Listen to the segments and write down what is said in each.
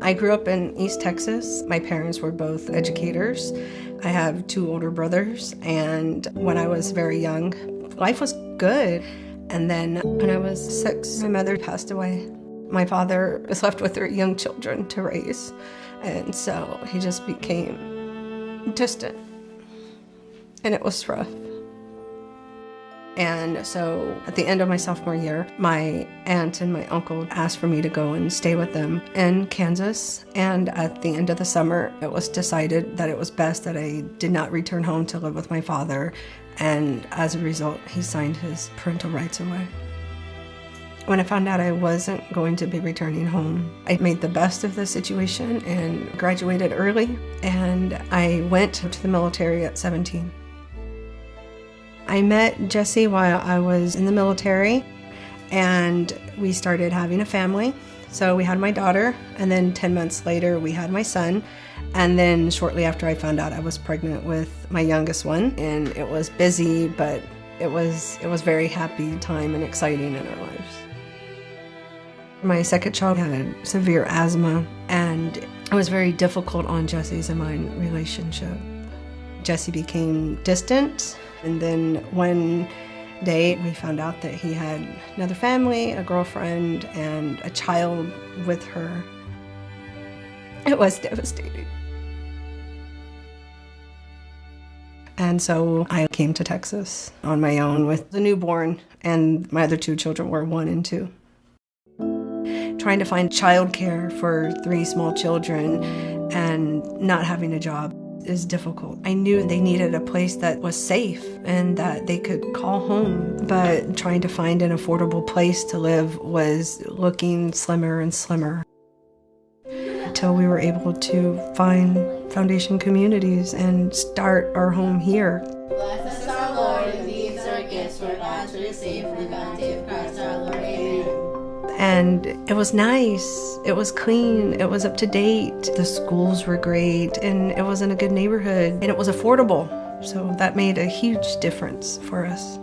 I grew up in East Texas. My parents were both educators. I have 2 older brothers, and when I was very young, life was good. And then when I was 6, my mother passed away. My father was left with 3 young children to raise, and so he just became distant, and it was rough. And so at the end of my sophomore year, my aunt and my uncle asked for me to go and stay with them in Kansas. And at the end of the summer, it was decided that it was best that I did not return home to live with my father. And as a result, he signed his parental rights away. When I found out I wasn't going to be returning home, I made the best of the situation and graduated early. And I went to the military at 17. I met Jesse while I was in the military, and we started having a family. So we had my daughter, and then 10 months later we had my son, and then shortly after I found out I was pregnant with my youngest one. And it was busy, but it was very happy time and exciting in our lives. My second child had severe asthma, and it was very difficult on Jesse's and my relationship. Jesse became distant. And then one day we found out that he had another family, a girlfriend, and a child with her. It was devastating. And so I came to Texas on my own with the newborn, and my other 2 children were 1 and 2. Trying to find childcare for 3 small children and not having a job is difficult. I knew they needed a place that was safe and that they could call home, but trying to find an affordable place to live was looking slimmer and slimmer. Until we were able to find Foundation Communities and start our home here. Bless us, our Lord, and these our gifts for God to receive from the bounty of Christ our Lord. Amen. And it was nice, it was clean, it was up to date, the schools were great, and it was in a good neighborhood, and it was affordable. So that made a huge difference for us.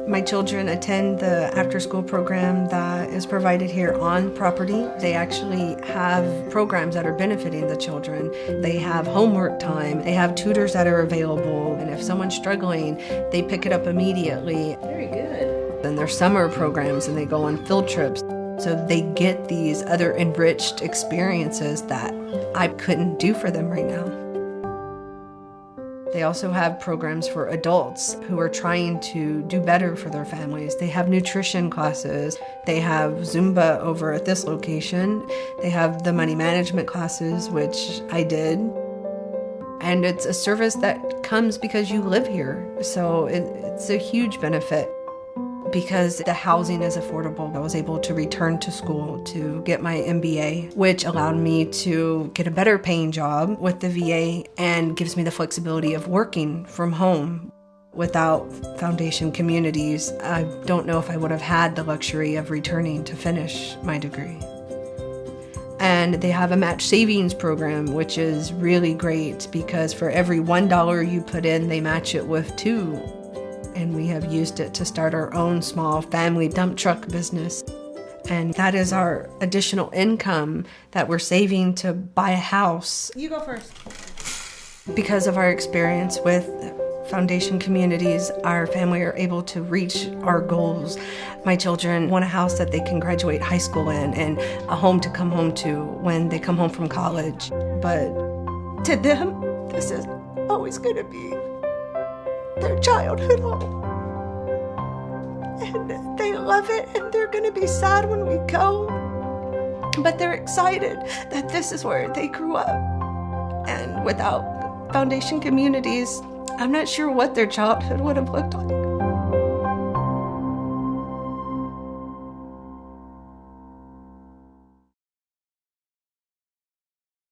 My children attend the after-school program that is provided here on property. They actually have programs that are benefiting the children. They have homework time, they have tutors that are available, and if someone's struggling, they pick it up immediately. Very good. And there's summer programs, and they go on field trips. So they get these other enriched experiences that I couldn't do for them right now. They also have programs for adults who are trying to do better for their families. They have nutrition classes. They have Zumba over at this location. They have the money management classes, which I did. And it's a service that comes because you live here. So it's a huge benefit. Because the housing is affordable, I was able to return to school to get my MBA, which allowed me to get a better paying job with the VA and gives me the flexibility of working from home. Without Foundation Communities, I don't know if I would have had the luxury of returning to finish my degree. And they have a match savings program, which is really great because for every $1 you put in, they match it with 2. And we have used it to start our own small family dump truck business. And that is our additional income that we're saving to buy a house. You go first. Because of our experience with Foundation Communities, our family are able to reach our goals. My children want a house that they can graduate high school in and a home to come home to when they come home from college. But to them, this is always going to be their childhood home. And they love it, and they're going to be sad when we go. But they're excited that this is where they grew up. And without Foundation Communities, I'm not sure what their childhood would have looked like.